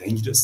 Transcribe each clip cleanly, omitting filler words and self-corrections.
dangerous.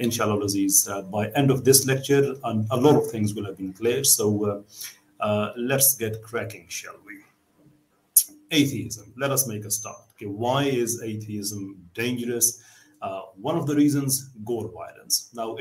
inshallah Aziz, by end of this lecture a lot of things will have been clear, so let's get cracking, shall we? Atheism, let us make a start. Okay, why is atheism dangerous? One of the reasons, gore violence. Now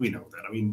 We know that. I mean,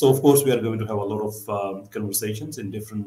So of course we are going to have a lot of conversations in different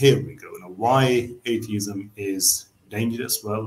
here we go. Now, why atheism is dangerous? Well,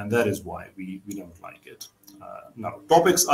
and that is why we don't like it. Now, topics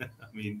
I mean,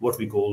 what we call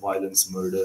violence, murder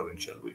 going, shall we?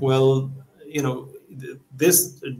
Well, you know, this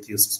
atheists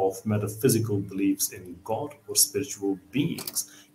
of metaphysical beliefs in God or spiritual beings.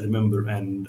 remember and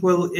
Well,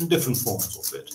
in different forms of it.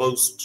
Most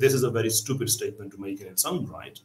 This is a very stupid statement to make in its own right.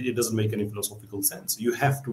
it doesn't make any philosophical sense. You have to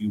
view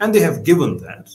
And they have given that,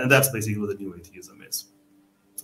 And that's basically what the new atheism is.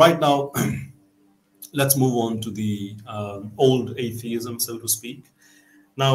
Right now, let's move on to the old atheism, so to speak. Now,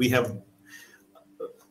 we have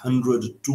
100 to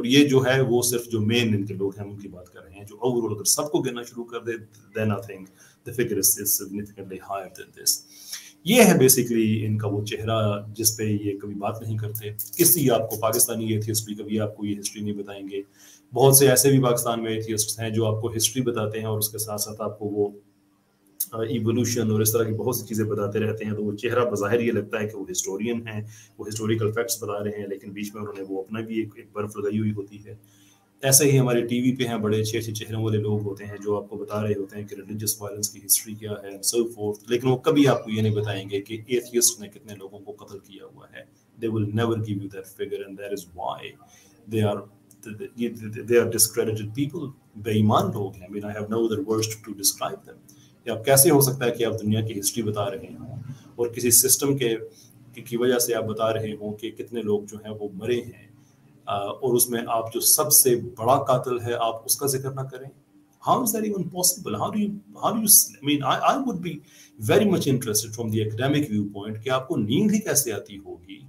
اور یہ جو ہے وہ صرف جو مین ان کے لوگ ہیں ان کی بات کر رہے ہیں. جو اوور آل اگر سب کو گننا شروع کر دے then I think the figure is significantly higher than this. یہ ہے بیسیکلی ان کا وہ چہرہ جس پہ یہ کبھی بات نہیں کرتے. کسی آپ کو پاکستانی ایتھیسٹ بھی کبھی آپ کو یہ ہسٹری نہیں بتائیں گے. بہت سے ایسے بھی پاکستان میں ایتھیسٹ ہیں جو آپ کو ہسٹری بتاتے ہیں اور اس کے ساتھ ساتھ آپ کو وہ ایوولوشن اور اس طرح کی بہت سی چیزیں بتاتے رہتے ہیں. تو وہ چہرہ بظاہر یہ لگتا ہے کہ وہ ہسٹورین ہیں, وہ ہسٹوریکل فیکٹس بتا رہے ہیں, لیکن بیچ میں انہوں نے وہ اپنا بھی ایک برف لگائی ہوئی ہوتی ہے. ایسے ہی ہمارے ٹی وی پہ ہیں بڑے اچھے اچھے چہروں والے لوگ ہوتے ہیں جو آپ کو بتا رہے ہوتے ہیں کہ ریلیجس وائلنس کی ہسٹری کیا ہے and so forth, لیکن وہ کبھی آپ کو یہ نہیں بتائیں گے کہ ایتھیسٹ نے کتنے لوگوں کو قتل کیا ہوا ہے. They will never give you that figure and that is why they are discredited people. بے ایمان لوگ ہیں. I mean I have no other words to describe them. کہ آپ کیسے ہو سکتا ہے کہ آپ دنیا کی ہسٹری بتا رہے ہوں اور کسی سسٹم کی وجہ سے آپ بتا رہے ہوں کہ کتنے لوگ جو ہیں وہ مرے ہیں, اور اس میں آپ جو سب سے بڑا قاتل ہے آپ اس کا ذکر نہ کریں. How is that even possible? How do you I mean I would be very much interested from the academic viewpoint کہ آپ کو نیند ہی کیسے آتی ہوگی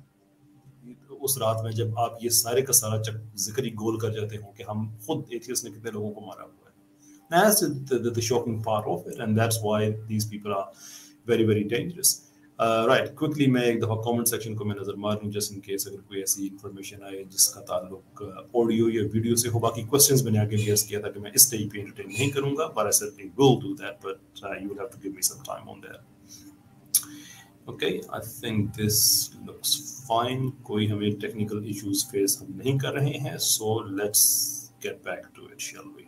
اس رات میں جب آپ یہ سارے کا سارا ذکر ہی گول کر جاتے ہوں کہ ہم خود ایتھیسٹ نے کتنے لوگوں کو مارا ہوا ہے. That's the shocking part of it and that's why these people are very very dangerous. Right, quickly میں ایک دفعہ کامنٹ سیکشن کو میں نظر مار لوں جس ان کیس اگر کوئی ایسی انفارمیشن آئے جس کا تعلق آڈیو یا ویڈیو سے ہو. باقی کوسچنز میں نے آگے بھی عرض کیا تھا کہ میں اس اسٹیج پہ انٹرٹین نہیں کروں گا, but I certainly will do that, but you will have to give me some time on that. Okay, I think this looks fine. کوئی ہمیں ٹیکنیکل ایشوز فیس ہم نہیں کر رہے ہیں, so let's get back to it, shall we?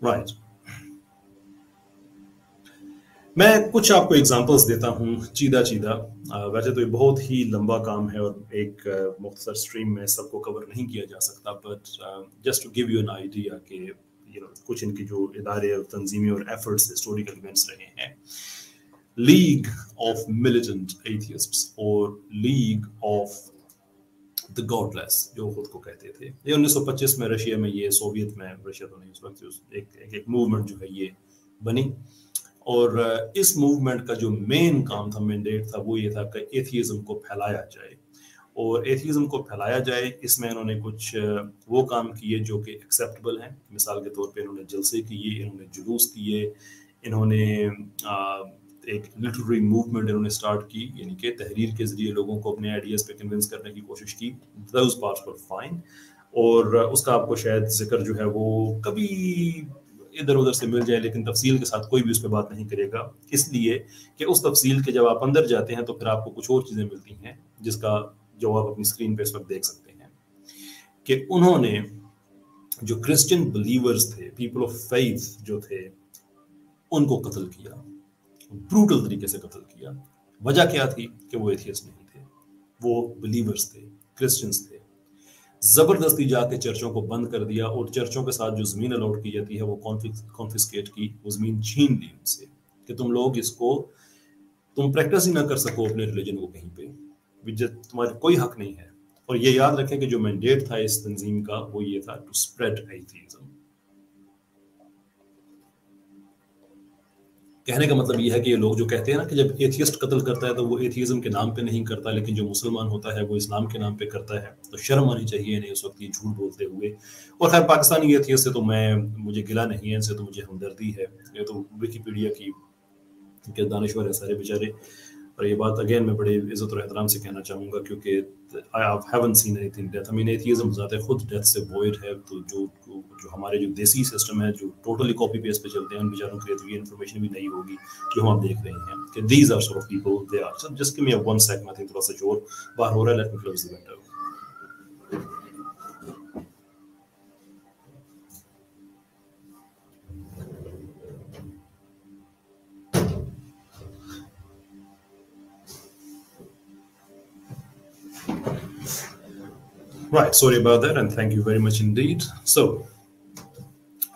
Right. میں کچھ آپ کو ایگزامپلس دیتا ہوں چیدہ چیدہ. ویسے تو یہ بہت ہی لمبا کام ہے اور ایک مختصر اسٹریم میں سب کو کور نہیں کیا جا سکتا, but just to give you an idea کہ کچھ ان کی جو ادارے اور تنظیمیں اور ایفرٹس ہسٹوریکل ایونٹس رہے ہیں. لیگ آف ملیٹنٹ ایتھیسٹس اور لیگ آف دا گاڈ لیس جو خود کو کہتے تھے, یہ 1925 میں رشیا میں, یہ سوویت میں, رشیا تو نہیں اس وقت, ایک موومنٹ جو ہے یہ بنی. اور اس موومنٹ کا جو مین کام تھا, مینڈیٹ تھا, وہ یہ تھا کہ ایتھیزم کو پھیلایا جائے. اور ایتھیزم کو پھیلایا جائے اس میں انہوں نے کچھ وہ کام کیے جو کہ ایکسیپٹیبل ہیں. مثال کے طور پہ انہوں نے جلسے کیے, انہوں نے جلوس کیے, انہوں نے ایک لٹریری موومنٹ انہوں نے اسٹارٹ کی, یعنی کہ تحریر کے ذریعے لوگوں کو اپنے آئیڈیاز پہ کنونس کرنے کی کوشش کی. Those parts were fine. اور اس کا آپ کو شاید ذکر جو ہے وہ کبھی ادھر ادھر سے مل جائے, لیکن تفصیل کے ساتھ کوئی بھی اس پہ بات نہیں کرے گا, اس لیے کہ اس تفصیل کے جب آپ اندر جاتے ہیں تو پھر آپ کو کچھ اور چیزیں ملتی ہیں جس کا جو آپ اپنی اسکرین پہ اس وقت دیکھ سکتے ہیں کہ انہوں نے جو کرسچن بلیورز تھے, پیپل آف فیتھ جو تھے, ان کو قتل کیا, بروٹل طریقے سے قتل کیا. وجہ کیا تھی کہ وہ ایتھیسٹ نہیں تھے, وہ بلیورز تھے, کرسچنز تھے. زبردستی جا کے چرچوں کو بند کر دیا اور چرچوں کے ساتھ جو زمین الاٹ کی جاتی ہے وہ کانفسکیٹ کی, وہ زمین چھین لی ان سے کہ تم لوگ اس کو تم پریکٹس ہی نہ کر سکو اپنے ریلیجن کو کہیں پہ, تمہارا کوئی حق نہیں ہے. اور یہ یاد رکھیں کہ جو مینڈیٹ تھا اس تنظیم کا وہ یہ تھا ٹو اسپریڈ ایتھیزم. کہنے کا مطلب یہ ہے کہ یہ لوگ جو کہتے ہیں نا کہ جب ایتھیسٹ قتل کرتا ہے تو وہ ایتھیزم کے نام پہ نہیں کرتا, لیکن جو مسلمان ہوتا ہے وہ اسلام کے نام پہ کرتا ہے, تو شرم آنی چاہیے انہیں اس وقت یہ جھوٹ بولتے ہوئے. اور خیر پاکستانی ایتھیسٹ سے تو مجھے گلا نہیں ہے, ان سے تو مجھے ہمدردی ہے. یہ تو ویکیپیڈیا کی دانشور ہے سارے بیچارے. اور یہ بات اگین میں بڑے عزت اور احترام سے کہنا چاہوں گا کیونکہ I haven't seen anything death. I mean atheism ذات خود ڈیتھ سے void ہے. تو جو ہمارے جو دیسی سسٹم ہے جو ٹوٹلی کاپی پیسٹ پہ چلتے ہیں ان بیچاروں کے لیے تو یہ انفارمیشن بھی نہیں ہوگی جو ہم دیکھ رہے ہیں کہ these are sort of people they are. So just give me a 1 second. I think تھوڑا سا شور باہر ہو رہا ہے. Let me close the window. Right, sorry about that and thank you very much indeed. So,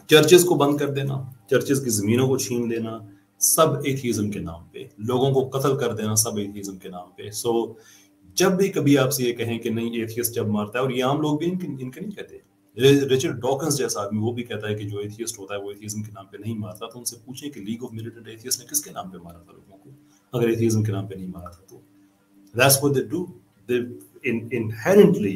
churches کو بند کر دینا, churches کی زمینوں کو چھین دینا, سب ایتھیزم کے نام پہ, لوگوں کو قتل کر دینا سب ایتھیزم کے نام پہ. سو جب بھی کبھی آپ سے یہ کہیں کہ نہیں ایتھیسٹ جب مارتا ہے, اور یہ عام لوگ بھی ان کا نہیں کہتے, رچرڈ ڈاکنز جیسا آدمی وہ بھی کہتا ہے کہ جو ایتھیسٹ ہوتا ہے وہ ایتھیزم کے نام پہ نہیں مارتا. تو ان سے پوچھیں کہ لیگ آف ملیٹنٹ ایتھیسٹ نے کس کے نام پہ مارا تھا لوگوں کو, اگر ایتھیزم کے نام پہ نہیں مارا تھا تو. That's what they do. inherently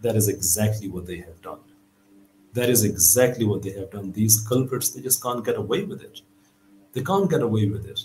that is exactly what they have done. That is exactly what they have done. These culprits, they just can't get away with it. They can't get away with it.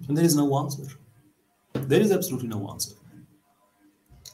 And there is no answer. There is absolutely no answer.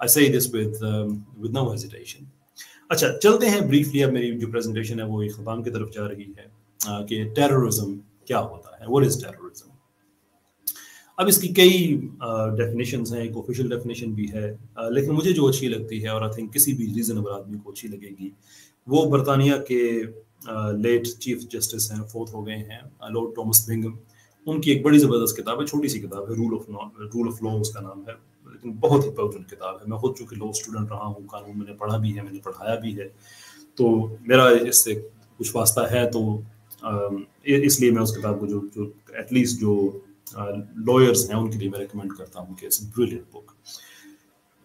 I say this with no hesitation. اچھا چلتے ہیں briefly. اب میری جو presentation ہے وہ اختتام کی طرف جا رہی ہے کہ ٹیررزم کیا ہوتا ہے, واٹ از ٹیررزم. اب اس کی کئی ڈیفینیشنز ہیں, ایک آفیشیل ڈیفینیشن بھی ہے, لیکن مجھے جو اچھی لگتی ہے اور آئی تھنک کسی بھی ریزنیبل آدمی کو اچھی لگے گی, وہ برطانیہ کے لیٹ چیف جسٹس ہیں, فوت ہو گئے ہیں, لارڈ ٹامس بنگم. ان کی ایک بڑی زبردست کتاب ہے, چھوٹی سی کتاب ہے, رول آف لا اس کا نام ہے, لیکن بہت ہی پوٹنٹ کتاب ہے. میں خود چونکہ لا اسٹوڈنٹ رہا ہوں, قانون میں نے پڑھا بھی ہے, میں نے پڑھایا بھی ہے, تو میرا اس سے کچھ واسطہ ہے, تو اس لیے میں اس کتاب کو جو ایٹ لیسٹ جو لائرز ہیں ان کے لیے میں ریکمینڈ کرتا ہوں کہ اٹس اے بریلینٹ بک.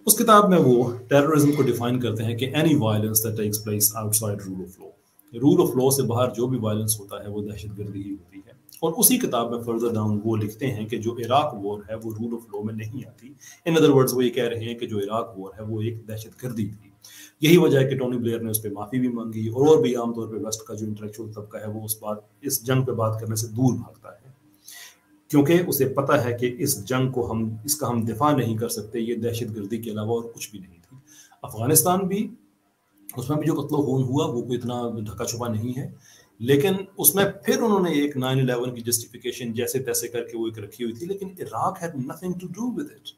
اس کتاب میں وہ ٹیررزم کو ڈیفائن کرتے ہیں کہ any violence that takes place outside rule of law. Rule of law سے باہر جو بھی وائلنس ہوتا ہے وہ دہشت گردی ہی ہوتی ہے. اور اسی کتاب میں فردر ڈاؤن وہ لکھتے ہیں کہ جو عراق وار ہے وہ رول آف لا میں نہیں آتی. ان ادر ورڈز وہ یہ کہہ رہے ہیں کہ جو عراق وار ہے وہ ایک دہشت گردی تھی. یہی وجہ ہے کہ ٹونی بلیئر نے اس پہ معافی بھی مانگی, اور بھی عام طور پہ ویسٹ کا جو انٹلیکچوئل طبقہ ہے وہ اس جنگ پہ بات کرنے سے دور بھاگتا ہے, کیونکہ اسے پتہ ہے کہ اس جنگ کو اس کا ہم دفاع نہیں کر سکتے, یہ دہشت گردی کے علاوہ اور کچھ بھی نہیں تھی. افغانستان بھی, اس میں بھی جو قتل و خون ہوا وہ کوئی اتنا ڈھکا چھپا نہیں ہے, لیکن اس میں پھر انہوں نے ایک 9/11 کی جسٹیفیکیشن جیسے تیسے کر کے وہ ایک رکھی ہوئی تھی, لیکن Iraq had nothing to do with it.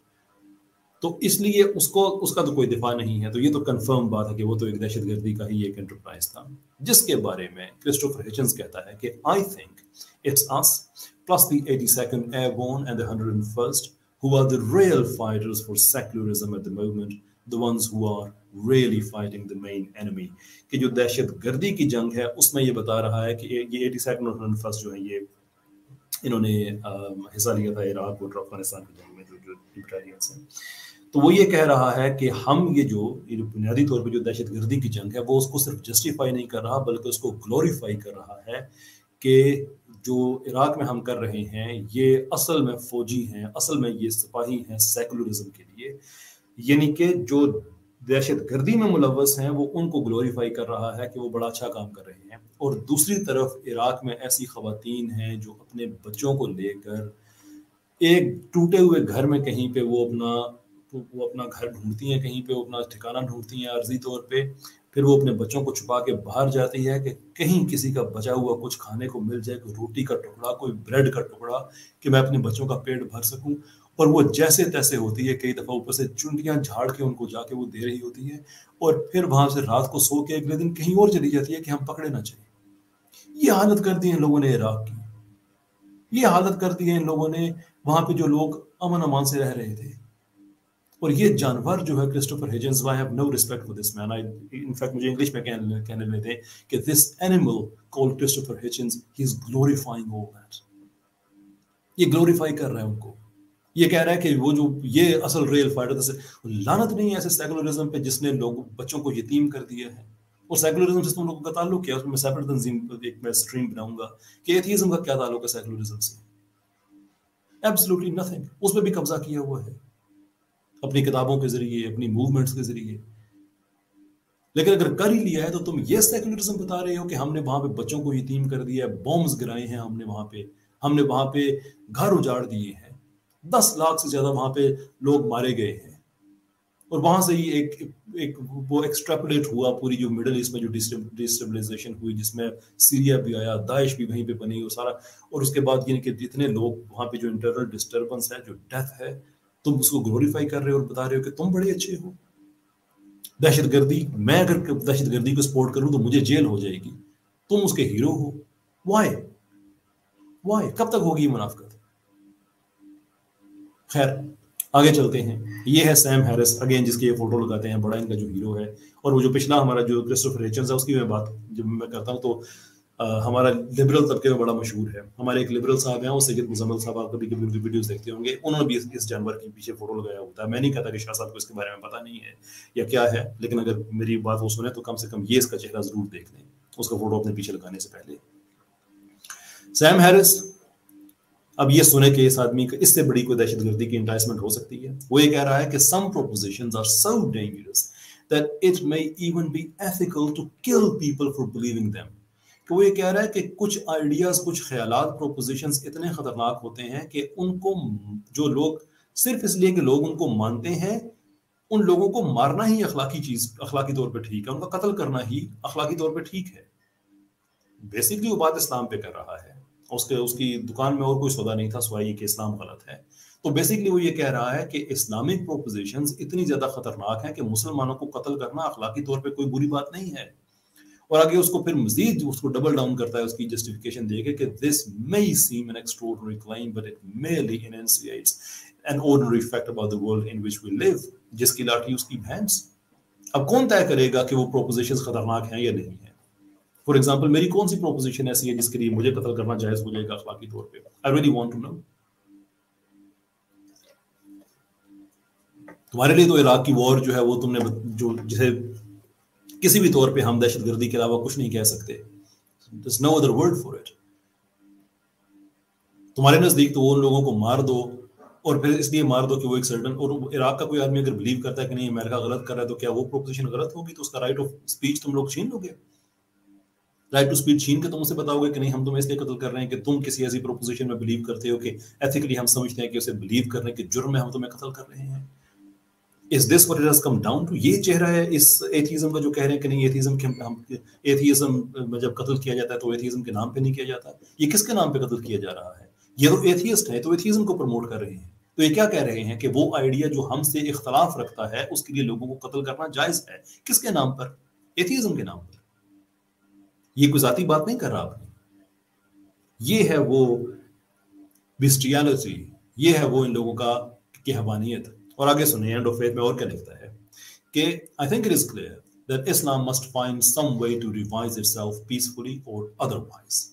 تو اس لیے اس کا تو کوئی دفاع نہیں ہے. تو یہ تو کنفرم بات ہے کہ وہ تو ایک دہشت گردی کا ہی ایک انٹرپرائز تھا, جس کے بارے میں کرسٹوفر ہچنز کہتا ہے کہ I think it's us plus the 82nd Airborne and the 101st who are the real fighters for secularism at the moment, the ones who are really fighting the main enemy. کہ جو دہشت گردی کی جنگ ہے اس میں یہ بتا رہا ہے کہ یہ 82nd اور 101st جو ہیں یہ انہوں نے حصہ لیا تھا عراق اور افغانستان کی جنگ میں, جو بٹالینس ہیں. تو وہ یہ کہہ رہا ہے کہ ہم یہ جو بنیادی طور پہ جو دہشت گردی کی جنگ ہے وہ اس کو صرف جسٹیفائی نہیں کر رہا بلکہ اس کو گلوریفائی کر رہا ہے کہ جو عراق میں ہم کر رہے ہیں یہ اصل میں فوجی ہیں, اصل میں یہ سپاہی ہیں سیکولرزم کے لیے, یعنی کہ جو دہشت گردی میں ملوث ہیں وہ ان کو گلوریفائی کر رہا ہے کہ وہ بڑا اچھا کام کر رہے ہیں. اور دوسری طرف عراق میں ایسی خواتین ہیں جو اپنے بچوں کو لے کر ایک ٹوٹے ہوئے گھر میں کہیں پہ وہ اپنا گھر ڈھونڈتی ہیں, کہیں پہ وہ اپنا ٹھکانہ ڈھونڈتی ہیں عارضی طور پہ, پھر وہ اپنے بچوں کو چھپا کے باہر جاتی ہے کہ کہیں کسی کا بچا ہوا کچھ کھانے کو مل جائے, کوئی روٹی کا ٹکڑا, کوئی بریڈ کا ٹکڑا, کہ میں اپنے بچوں کا پیٹ بھر سکوں. اور وہ جیسے تیسے ہوتی ہے, کئی دفعہ اوپر سے چنڈیاں جھاڑ کے ان کو جا کے وہ دے رہی ہوتی ہے, اور پھر وہاں سے رات کو سو کے اگلے دن کہیں اور چلی جاتی ہے کہ ہم پکڑے نہ چلیں. یہ حالت کر دی ہے ان لوگوں نے عراق کی, یہ حالت کر دی ہے ان لوگوں نے وہاں پہ جو لوگ امن امان سے رہ رہے تھے. اور یہ جانور جو ہے Christopher Hutchins, I have no respect for this man. In fact مجھے انگلش میں کہنے لیتے ہیں کہ this animal called Christopher Hitchens, he is glorifying all that. یہ گلوریفائی کر رہا ہے ان کو, یہ کہہ رہا ہے کہ وہ جو یہ اصل ریل فائٹر, لعنت نہیں ہے ایسے سیکولرزم پہ جس نے لوگ بچوں کو یتیم کر دیا ہے. اور سیکولرزم سے تم لوگوں کا تعلق کیا, اس میں سیپریٹ تنظیم ایک میں اسٹریم بناؤں گا کہ ایتھیزم کا کیا تعلق ہے سیکولرزم سے. Absolutely nothing. اس پہ بھی قبضہ کیا ہوا ہے اپنی کتابوں کے ذریعے, اپنی موومنٹس کے ذریعے. لیکن اگر کر ہی لیا ہے تو تم یہ سیکولرزم بتا رہے ہو کہ ہم نے وہاں پہ بچوں کو یتیم کر دیا ہے, بومز گرائے ہیں ہم نے وہاں پہ گھر اجاڑ دیے ہیں, 10 لاکھ سے زیادہ وہاں پہ لوگ مارے گئے ہیں. اور وہاں سے ہی ایک وہ ایکسٹراپولیٹ ہوا پوری جو مڈل ایسٹ میں جو ڈیسٹیبلائزیشن ہوئی, جس میں سیریا بھی آیا, داعش بھی وہیں پہ بنی, اور سارا. اور اس کے بعد یہ کہ جتنے لوگ وہاں پہ جو انٹرنل ڈسٹربنس ہے, جو ڈیتھ ہے, تم اس کو گلوریفائی کر رہے ہو اور بتا رہے ہو کہ تم بڑے اچھے ہو. دہشت گردی, میں اگر دہشت گردی کو سپورٹ کروں تو مجھے جیل ہو جائے گی, تم اس کے ہیرو ہو. وائی کب تک ہوگی یہ منافقت؟ خیر آگے چلتے ہیں. یہ ہے سیم ہیرس اگین, جس کی یہ فوٹو لگاتے ہیں, بڑا ان کا جو ہیرو ہے. اور وہ جو پچھلا ہمارا جو کرسٹوفر ہچنز ہے اس کی میں بات جب میں کرتا ہوں تو ہمارا لبرل طبقے میں بڑا مشہور ہے. ہمارے ایک لبرل صاحب ہیں, وہ سید مزمل صاحب, آپ کبھی کبھی ان کی ویڈیوز دیکھتے ہوں گے, انہوں نے بھی اس جانور کے پیچھے فوٹو لگایا ہوتا ہے. میں نہیں کہتا کہ شاہ صاحب کو اس کے بارے میں پتہ نہیں ہے یا کیا ہے, لیکن اگر میری بات وہ سنیں تو کم سے کم یہ اس کا چہرہ ضرور دیکھ لیں, اس کا فوٹو اپنے پیچھے لگانے سے پہلے. سیم ہیرس, اب یہ سنے کہ اس آدمی کا اس سے بڑی کوئی دہشت گردی کی انٹائسمنٹ ہو سکتی ہے. وہ یہ کہہ رہا ہے کہ some propositions are so dangerous that it may even be ethical to kill people for believing them. کہ وہ یہ کہہ رہا ہے کہ کچھ آئیڈیاز, کچھ خیالات, پروپوزیشنز اتنے خطرناک ہوتے ہیں کہ ان کو جو لوگ صرف اس لیے کہ لوگ ان کو مانتے ہیں, ان لوگوں کو مارنا ہی اخلاقی طور پہ ٹھیک ہے، ان کا قتل کرنا ہی اخلاقی طور پہ ٹھیک ہے. بیسکلی وہ بات اسلام پہ کر رہا ہے، اس کی دکان میں اور کوئی سودا نہیں تھا سوائے یہ کہ اسلام غلط ہے. تو بیسکلی وہ یہ کہہ رہا ہے کہ اسلامک پروپوزیشنز اتنی زیادہ خطرناک ہیں کہ مسلمانوں کو قتل کرنا اخلاقی طور پہ کوئی بری بات نہیں ہے. اور آگے اس کو پھر مزید اس کو ڈبل ڈاؤن کرتا ہے اس کی جسٹیفیکیشن دے کے کہ this may seem an extraordinary claim but it merely enunciates an ordinary fact about the world in which we live. جس کی لاٹھی اس کی بھینس. اب کون طے کرے گا کہ وہ پروپوزیشنز خطرناک ہیں یا نہیں ہیں؟ فار ایگزامپل میری کون سی پروپوزیشن ایسی ہے جس کے لیے مجھے قتل کرنا جائز ہو جائے گا اخلاقی طور پہ؟ I really want to know. تمہارے لیے تو عراق کی وار جو ہے وہ تم نے جو جسے کسی بھی طور پہ ہم دہشت گردی کے علاوہ کچھ نہیں کہہ سکتے. There's no other word for it. تمہارے نزدیک تو وہ ان لوگوں کو مار دو اور پھر اس لیے مار دو کہ وہ ایک سرٹن، اور عراق کا کوئی آدمی اگر بلیو کرتا ہے کہ نہیں امریکہ غلط کر رہا ہے تو کیا وہ پروپوزیشن غلط ہوگی؟ تو اس کا رائٹ آف اسپیچ تم لوگ چھین لو گے. رائٹ ٹو اسپیچ چھین کے تم اسے بتاؤ گے کہ نہیں ہم تمہیں اس لیے قتل کر رہے ہیں کہ تم کسی ایسی پروپوزیشن میں بلیو کرتے ہو کہ ایتھیکلی ہم سمجھتے ہیں کہ اسے بلیو کرنے کے جرم میں ہم تمہیں قتل کر رہے ہیں. Is this what it has come down to? یہ چہرہ ہے اس ایتھیزم کا جو کہہ رہے ہیں کہ نہیں ایتھیزم میں جب قتل کیا جاتا ہے تو ایتھیزم کے نام پہ نہیں کیا جاتا. یہ کس کے نام پہ قتل کیا جا رہا ہے؟ یہ تو ایتھیسٹ ہے، تو ایتھیزم کو پروموٹ کر رہے ہیں. تو یہ کیا کہہ رہے ہیں کہ وہ آئیڈیا جو ہم سے اختلاف رکھتا ہے اس کے لیے لوگوں کو قتل کرنا جائز ہے. کس کے نام پر؟ ایتھیزم کے نام پر. یہ کوئی ذاتی بات نہیں کر رہا آپ نے. یہ ہے وہ بیسٹیالٹی، یہ ہے وہ ان لوگوں کا کی حیوانیت. اور آگے سنیں اینڈ آف فیتھ میں اور کیا لکھتا ہے کہ I think it is clear that Islam must find some way to revise itself peacefully or otherwise.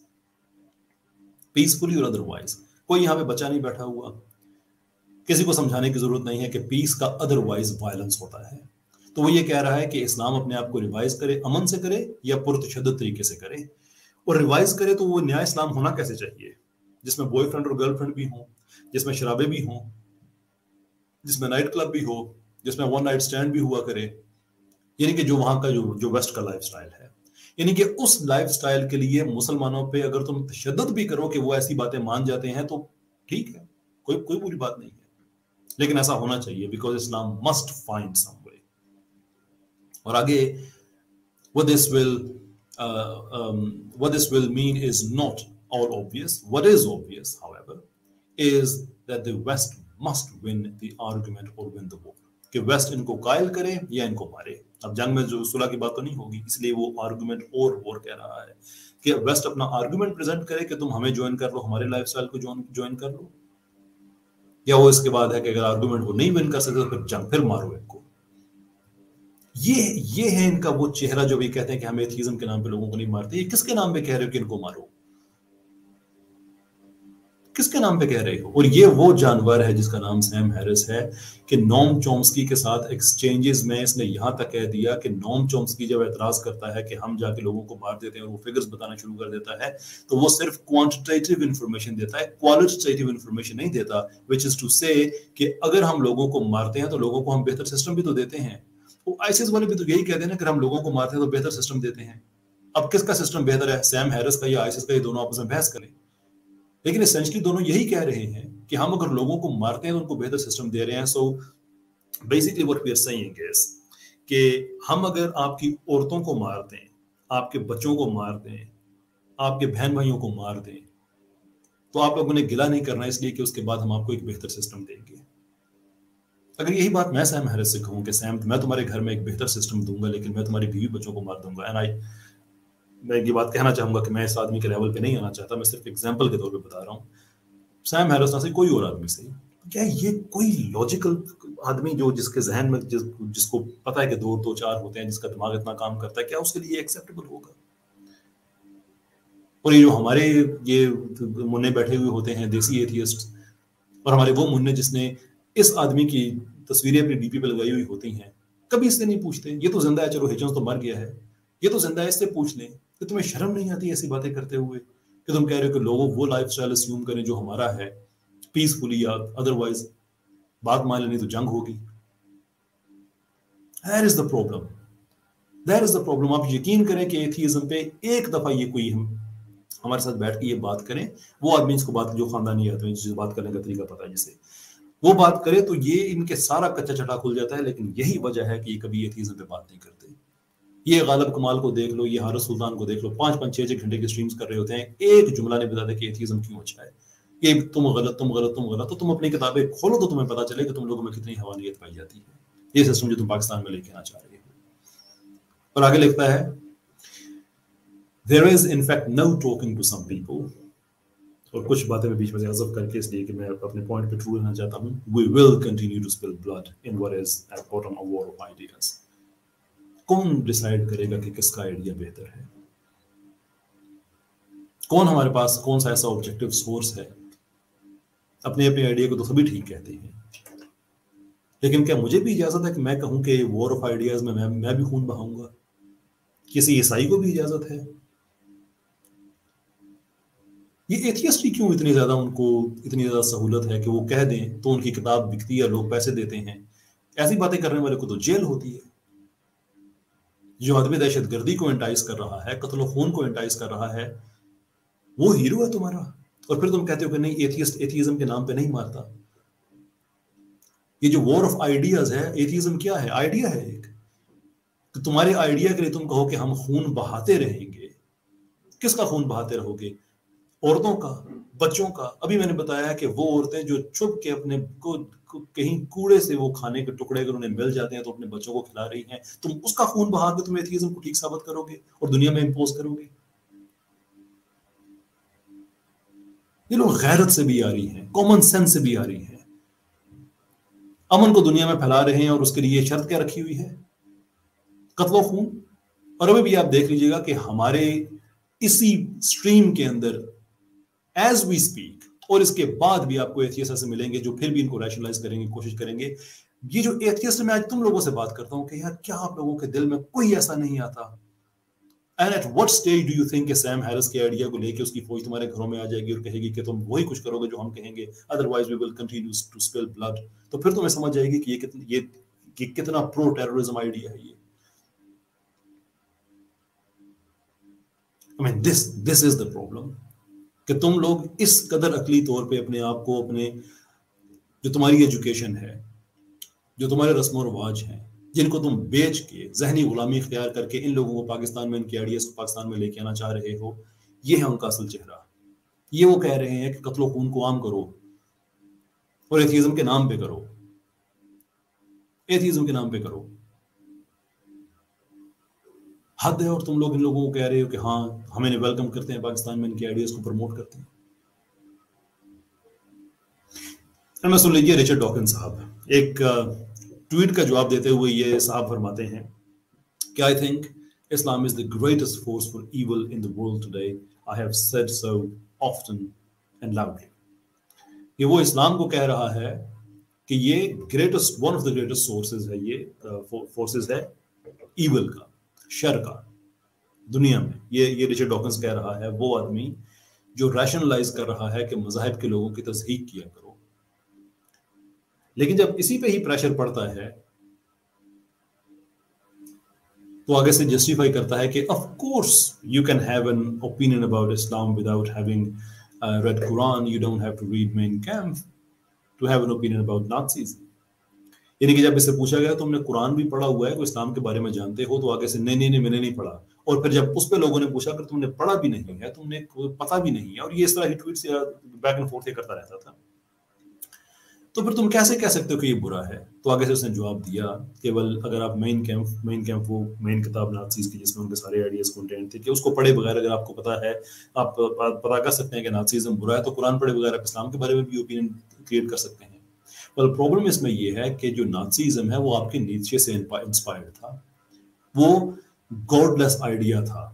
Peacefully or otherwise. کوئی یہاں پہ بچہ نہیں بیٹھا ہوا، کسی کو سمجھانے کی ضرورت نہیں ہے کہ پیس کا ادروائز وائلنس ہوتا ہے. تو وہ یہ کہہ رہا ہے کہ اسلام اپنے آپ کو ریوائز کرے، امن سے کرے یا پرتشدد طریقے سے کرے. اور ریوائز کرے تو وہ نیا اسلام ہونا کیسے چاہیے؟ جس میں بوائے فرینڈ اور گرل فرینڈ بھی ہوں، جس میں شرابیں بھی ہوں، جس میں نائٹ کلب بھی ہو، جس میں ون نائٹ سٹینڈ بھی ہوا کرے. یعنی کہ جو وہاں کا جو ویسٹ کا لائف سٹائل ہے، یعنی کہ اس لائف سٹائل کے لیے مسلمانوں پہ اگر تم تشدد بھی کرو کہ وہ ایسی باتیں مان جاتے ہیں تو ٹھیک ہے، کوئی بری بات نہیں ہے. لیکن ایسا ہونا چاہیے because Islam must find some way. اور آگے what this will mean is not all obvious. What is obvious, however, is that the West must win the argument or win the war. کہ ویسٹ ان کو قائل کرے یا ان کو مارے. اب جنگ میں جو صلح کی بات تو نہیں ہوگی، اس لیے وہ آرگومنٹ اور وار کہہ رہا ہے کہ ویسٹ اپنا آرگومنٹ پریزنٹ کرے کہ تم ہمیں جوائن کر لو، ہمارے لائف سٹائل کو جوائن کر لو، یا وہ اس کے بعد ہے کہ اگر آرگومنٹ وہ نہیں ون کر سکتے تو پھر جنگ، پھر مارو ان کو. یہ ہے ان کا وہ چہرہ جو بھی کہتے ہیں کہ ہم ایتھیزم کے نام پہ لوگوں کو نہیں مارتے. یہ کس کے نام پہ کہہ رہے ہو کہ ان کو مارو؟ کس کے نام پہ کہہ رہے ہو؟ اور یہ وہ جانور ہے جس کا نام سیم ہیرس ہے کہ نوم چومسکی کے ساتھ ایکسچینجز میں اس نے یہاں تک کہہ دیا کہ نوم چومسکی جب اعتراض کرتا ہے کہ ہم جا کے لوگوں کو مار دیتے ہیں اور وہ فگرز بتانا شروع کر دیتا ہے تو وہ صرف کوانٹیٹیو انفارمیشن دیتا ہے، کوالٹیٹیو انفارمیشن نہیں دیتا. which is to say کہ اگر ہم لوگوں کو مارتے ہیں تو لوگوں کو ہم بہتر سسٹم بھی تو دیتے ہیں. وہ آئیسس والے بھی تو یہی کہتے ہیں نا کہ ہم لوگوں کو مارتے ہیں تو بہتر سسٹم دیتے ہیں. اب کس کا سسٹم بہتر ہے، سیم ہیرس کا یا آئیسس کا؟ یہ دونوں آپس میں بحث کریں. لیکن اسینشلی دونوں یہی کہہ رہے ہیں کہ ہم اگر لوگوں کو مارتے ہیں تو ان کو بہتر سسٹم دے رہے ہیں. So basically what we are seeing is کہ ہم اگر آپ کی عورتوں کو مار دیں، آپ کے بچوں کو مار دیں، آپ کے بہن بھائیوں کو مار دیں تو آپ لوگوں نے گلہ نہیں کرنا اس لیے کہ اس کے بعد ہم آپ کو ایک بہتر سسٹم دیں گے. اگر یہی بات میں سیم ہیرس سے کہوں کہ سیم میں تمہارے گھر میں ایک بہتر سسٹم دوں گا لیکن میں تمہاری بیوی بچوں کو مار دوں گا، میں یہ بات کہنا چاہوں گا کہ میں اس آدمی کے لیول پہ نہیں آنا چاہتا، میں صرف ایگزامپل کے طور پہ بتا رہا ہوں. سیم ہیرس نہ سے کوئی اور آدمی سے، کیا یہ کوئی لاجیکل آدمی جو جس کے ذہن میں جس کو پتا ہے کہ دو چار ہوتے ہیں، جس کا دماغ اتنا کام کرتا ہے، کیا اس کے لیے ایکسیپٹیبل ہوگا؟ اور یہ جو ہمارے یہ منع بیٹھے ہوئے ہوتے ہیں دیسی ایتھیسٹ، اور ہمارے وہ منع جس نے اس آدمی کی تصویریں اپنی ڈی پی پہ لگائی ہوئی ہوتی ہیں، کبھی اس سے نہیں پوچھتے یہ تو زندہ ہے، چلو ہچنس تو مر گیا ہے، یہ تو زندہ ہے، اس سے پوچھ لیں کہ تمہیں شرم نہیں آتی ایسی باتیں کرتے ہوئے کہ تم کہہ رہے ہو کہ لوگوں وہ لائف سٹائل اسیوم کریں جو ہمارا ہے پیسفلی یا ادروائز، بات مان لینی تو جنگ ہوگی. That is the problem. That is the problem. آپ یقین کریں کہ ایتھیزم پہ ایک دفعہ یہ کوئی ہمارے ساتھ بیٹھ کے یہ بات کریں، وہ آدمی اس کو بات جو خاندانی آدمی جس بات کرنے کا طریقہ پتا ہے جسے وہ بات کرے تو یہ ان کے سارا کچا چٹا کھل جاتا ہے. لیکن یہی وجہ ہے کہ یہ کبھی ایتھیزم پہ بات نہیں کرتے. یہ غالب کمال کو دیکھ لو, یہ حارث سلطان کو دیکھ لو, 5-5 6 گھنٹے کی سٹریمز کر رہے ہوتے ہیں, ایک جملہ نہیں بتاتے کہ ایتھیزم کیوں اچھا ہے. یہ تم غلط تم غلط تم غلط. تو تم اپنی کتابیں کھولو تو تمہیں پتا چلے کہ تم لوگوں میں کتنی حوانیت پائی جاتی ہے. یہ سسٹم جو تم پاکستان میں لے کے آنا چاہ رہے ہو. اور آگے لکھتا ہے there is in fact no talking to some people. اور کچھ باتیں میں بیچ میں سے حذف کر کے اس لیے کہ میں اپنے پوائنٹ پہ ٹرو رہنا چاہتا ہوں. We will continue to spill blood in what is at bottom a war of ideas. کون ڈیسائیڈ کرے گا کہ کس کا آئیڈیا بہتر ہے؟ کون ہمارے پاس کون سا ایسا آبجیکٹو سورس ہے؟ اپنے اپنے آئیڈیا کو تو سبھی ٹھیک کہتے ہیں, لیکن کیا مجھے بھی اجازت ہے کہ میں کہوں کہ وار آف آئیڈیاز میں میں بھی خون بہاؤں گا؟ کسی عیسائی کو بھی اجازت ہے؟ یہ ایتھیسٹ ہی کیوں اتنی زیادہ ان کو اتنی زیادہ سہولت ہے کہ وہ کہہ دیں تو ان کی کتاب بکتی ہے, لوگ پیسے دیتے ہیں. ایسی باتیں کرنے والے کو تو جیل ہوتی ہے. جو آدمی دہشت گردی کو انٹائز کر رہا ہے, قتل و خون کو انٹائز کر رہا ہے, وہ ہیرو ہے تمہارا, اور پھر تم کہتے ہو کہ نہیں ایتھیزم کے نام پہ نہیں مارتا. یہ جو وار آف آئیڈیاز ہے, ایتھیزم کیا ہے؟ آئیڈیا ہے ایک. کہ تمہارے آئیڈیا کے لیے تم کہو کہ ہم خون بہاتے رہیں گے. کس کا خون بہاتے رہو گے؟ عورتوں کا, بچوں کا. ابھی میں نے بتایا کہ وہ عورتیں جو چھپ کے اپنے کو کہیں کوڑے سے وہ کھانے کے ٹکڑے اگر انہیں مل جاتے ہیں تو اپنے بچوں کو کھلا رہی ہیں. تم اس کا خون بہا کے تم ایتھیزم کو ٹھیک ثابت کرو گے اور دنیا میں امپوز کرو گے. یہ لوگ غیرت سے بھی آ رہی ہیں, کامن سینس سے بھی آ رہی ہیں, امن کو دنیا میں پھیلا رہے ہیں, اور اس کے لیے شرط کیا رکھی ہوئی ہے؟ قتل و خون. اور ابھی بھی آپ دیکھ لیجیے گا کہ ہمارے اسی اسٹریم کے اندر ایز وی اسپیک, اور اس کے بعد بھی آپ کو ایتھیسٹ سے ملیں گے جو پھر بھی ان کو ریشنلائز کریں گے, کوشش کریں گے. یہ جو ایتھیسٹ میں آج تم لوگوں سے بات کرتا ہوں کہ یار کیا آپ لوگوں کے دل میں کوئی ایسا نہیں آتا؟ And at what stage do you think کہ سیم ہیرس کے آئیڈیا کو لے کے اس کی فوج تمہارے گھروں میں آ جائے گی اور کہے گی کہ تم وہی کچھ کرو گے جو ہم کہیں گے, otherwise we will continue to spill blood. تو پھر تمہیں سمجھ جائے گی کہ یہ کتنا پرو ٹیررزم آئیڈیا ہے. یہ I mean, this is the problem. کہ تم لوگ اس قدر عقلی طور پہ اپنے آپ کو, اپنے جو تمہاری ایجوکیشن ہے, جو تمہارے رسم و رواج ہیں, جن کو تم بیچ کے ذہنی غلامی اختیار کر کے ان لوگوں کو پاکستان میں, ان کے آئیڈیاز کو پاکستان میں لے کے آنا چاہ رہے ہو, یہ ہے ان کا اصل چہرہ. یہ وہ کہہ رہے ہیں کہ قتل و خون کو عام کرو اور ایتھیزم کے نام پہ کرو, ایتھیزم کے نام پہ کرو. حد ہے. اور تم لوگ ان لوگوں کو کہہ رہے ہو کہ ہاں ہمیں ویلکم کرتے ہیں پاکستان میں, ان کے آئیڈیاز کو پروموٹ کرتے ہیں. میں سن لیجیے رچرڈ ڈاکنز صاحب ایک ٹویٹ کا جواب دیتے ہوئے یہ صاحب فرماتے ہیں کہ I think Islam is the greatest force for evil in the world today. I have said so often and loudly. کہ وہ اسلام کو کہہ رہا ہے کہ یہ greatest, one of the greatest sources ہے, یہ فورسز ہے ایول کا, شر کا دنیا میں. یہ رچرڈ ڈاکنز کہہ رہا ہے, وہ آدمی جو ریشنلائز کر رہا ہے کہ مذاہب کے لوگوں کی تصحیح کیا کرو. لیکن جب اسی پہ ہی پریشر پڑتا ہے تو آگے سے جسٹیفائی کرتا ہے کہ of course you can have an opinion about Islam without having read Quran, you don't have to read Mein Kampf to have an opinion about Nazis. یعنی کہ جب اس سے پوچھا گیا تم نے قرآن بھی پڑھا ہوا ہے, کوئی اسلام کے بارے میں جانتے ہو, تو آگے سے نہیں میں نے نہیں پڑھا. اور پھر جب اس پہ لوگوں نے پوچھا کہ تم نے پڑھا بھی نہیں ہے, تم نے پتہ بھی نہیں ہے, اور یہ اس طرح ہی ٹویٹ سے بیک اینڈ فورتھ کرتا رہتا تھا, تو پھر تم کیسے کہہ سکتے ہو کہ یہ برا ہے؟ تو آگے سے اس نے جواب دیا کہ اگر آپ مین کیمپ وہ مین کتاب نازیز کی جس میں ان کے سارے آئیڈیاز کنٹینٹ تھے, کہ اس کو پڑھے بغیر اگر آپ کو پتا ہے, آپ پتا کر سکتے ہیں کہ نازیزم برا ہے, تو قرآن پڑھے بغیر آپ اسلام کے بارے میں بھی اوپینین کریٹ کر سکتے ہیں. پر پرابلم اس میں یہ ہے کہ جو نازیزم ہے وہ آپ کے نیچے سے انسپائرڈ تھا, وہ گاڈ لیس آئیڈیا تھا.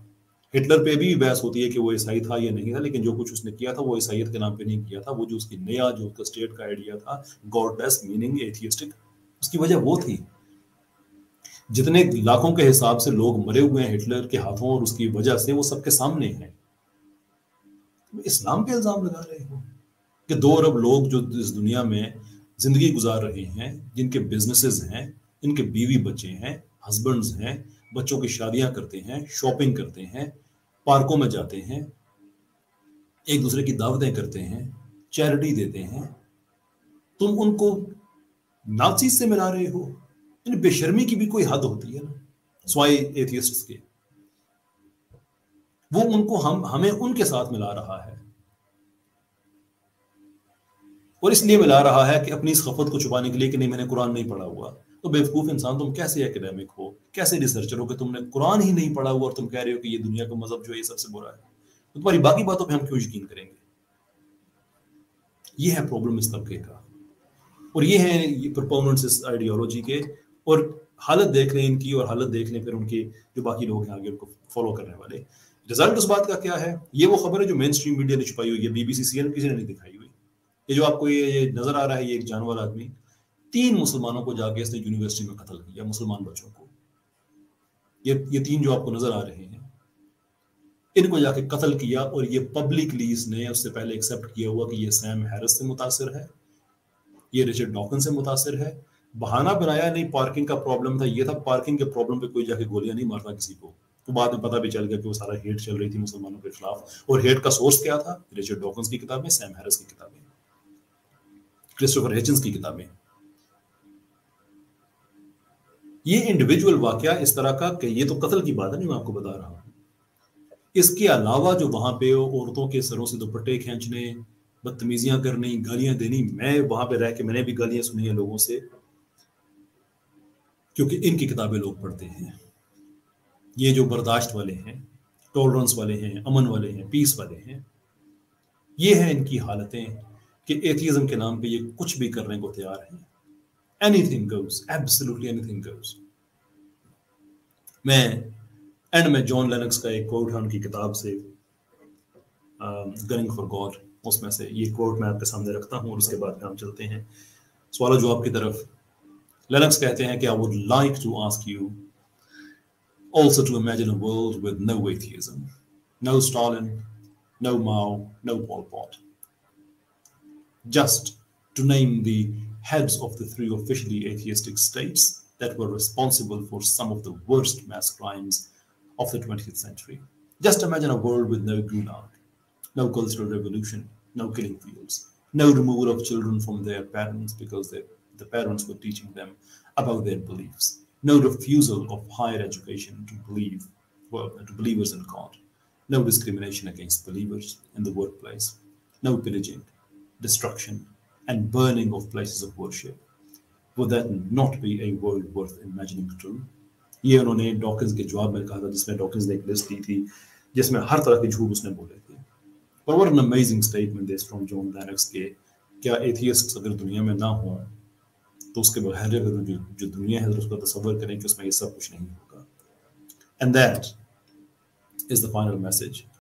ہٹلر پہ بھی بحث ہوتی ہے کہ وہ عیسائی تھا یا نہیں تھا, لیکن جو کچھ اس نے کیا تھا وہ عیسائیت کے نام پہ نہیں کیا تھا. وہ جو اس کی نیا جو اس کا اسٹیٹ کا آئیڈیا تھا, گاڈ لیس میننگ ایتھیسٹک, اس کی وجہ وہ تھی. جتنے لاکھوں کے حساب سے لوگ مرے ہوئے ہیں ہٹلر کے ہاتھوں, اور اس کی وجہ سے وہ سب کے سامنے ہیں. اسلام پہ الزام لگا رہے ہو کہ 2 ارب لوگ جو اس دنیا میں زندگی گزار رہے ہیں, جن کے بزنسز ہیں, ان کے بیوی بچے ہیں, ہسبینڈز ہیں, بچوں کی شادیاں کرتے ہیں, شاپنگ کرتے ہیں, پارکوں میں جاتے ہیں, ایک دوسرے کی دعوتیں کرتے ہیں, چیریٹی دیتے ہیں, تم ان کو نازی سے ملا رہے ہو. یعنی بے شرمی کی بھی کوئی حد ہوتی ہے نا. سوائے ایتھیسٹس کے وہ ان کو ہمیں ان کے ساتھ ملا رہا ہے, اور اس لیے ملا رہا ہے کہ اپنی اس خفت کو چھپانے کے لیے کہ نہیں میں نے قرآن نہیں پڑھا ہوا. تو بیوقوف انسان, تم کیسے اکیڈیمک ہو, کیسے ریسرچر ہو کہ تم نے قرآن ہی نہیں پڑھا ہوا اور تم کہہ رہے ہو کہ یہ دنیا کا مذہب جو ہے یہ سب سے برا ہے. تو تمہاری باقی باتوں پہ ہم کیوں یقین کریں گے؟ یہ ہے پرابلم اس طبقے کا, اور یہ ہے پرپوننٹس اس آئیڈیالوجی کے. اور حالت دیکھ لیں ان کی, اور حالت دیکھ لیں پھر ان کے جو باقی لوگ ہیں آگے ان کو فالو کرنے والے. رزلٹ اس بات کا کیا ہے؟ یہ وہ خبر ہے جو مین اسٹریم میڈیا نے چھپائی ہوئی ہے, B B C, C N کسی نے نہیں دکھائی ہوئی. یہ جو آپ کو یہ نظر آ رہا ہے, یہ ایک جانور آدمی 3 مسلمانوں کو جا کے اس نے یونیورسٹی میں قتل کیا, مسلمان بچوں کو. یہ 3 جو آپ کو نظر آ رہے ہیں ان کو جا کے قتل کیا, اور یہ پبلکلی اس نے اس سے پہلے ایکسیپٹ کیا ہوا کہ یہ سیم ہیرس سے متاثر ہے, یہ رچرڈ ڈاکن سے متاثر ہے. بہانہ بنایا نہیں پارکنگ کا پرابلم تھا, یہ تھا پارکنگ کے پرابلم پہ کوئی جا کے گولیاں نہیں مارتا کسی کو. تو بعد میں پتہ بھی چل گیا کہ وہ سارا ہیٹ چل رہی تھی مسلمانوں کے خلاف, اور ہیٹ کا سورس کیا تھا؟ رچرڈ ڈاکنز کی کتابیں, سیم ہیرس کی کتابیں, کرسٹوفر ہچنز کی کتابیں. یہ انڈیویجول واقعہ اس طرح کا کہ یہ تو قتل کی بات ہے نہیں, میں آپ کو بتا رہا ہوں. اس کے علاوہ جو وہاں پہ عورتوں کے سروں سے دوپٹے کھینچنے, بدتمیزیاں کرنی, گالیاں دینی, میں وہاں پہ رہ کے میں نے بھی گالیاں سنی ہیں لوگوں سے, کیونکہ ان کی کتابیں لوگ پڑھتے ہیں. یہ جو برداشت والے ہیں, ٹولرنس والے ہیں, امن والے ہیں, پیس والے ہیں, یہ ہیں ان کی حالتیں کہ ایتھیزم کے نام پہ یہ کچھ بھی کرنے کو تیار ہیں. Anything goes, absolutely anything goes. میں اینڈ میں جان لینکس کا ایک کوٹ ہے ان کی کتاب سے, گننگ فار گاڈ, اس میں سے یہ کوٹ میں آپ کے سامنے رکھتا ہوں, اور اس کے بعد ہم چلتے ہیں سوال و جواب کی طرف. لینکس کہتے ہیں کہ I would like to ask you also to imagine a world with no atheism, no Stalin, no Mao, no Pol Pot. Just to name the heads of the 3 officially atheistic states that were responsible for some of the worst mass crimes of the 20th century. Just imagine a world with no gulag, no cultural revolution, no killing fields, no removal of children from their parents because the parents were teaching them about their beliefs, no refusal of higher education to believers in God, no discrimination against believers in the workplace, no pillaging, destruction, and burning of places of worship. Would that not be a world worth imagining true? یہ انہوں نے Dawkins کے جواب میں کہا تھا, جس میں ڈاکنز نے ایک لسٹ دی تھی جس میں ہر طرح کے جھوٹ اس نے بولے تھے. But what an amazing statement is from John Lennox کہ کیا ایتھیسٹ اگر دنیا میں نہ ہوں تو اس کے بغیر جو دنیا ہے اس کا تصور کریں کہ اس میں یہ سب کچھ نہیں ہوگا. And that is the final message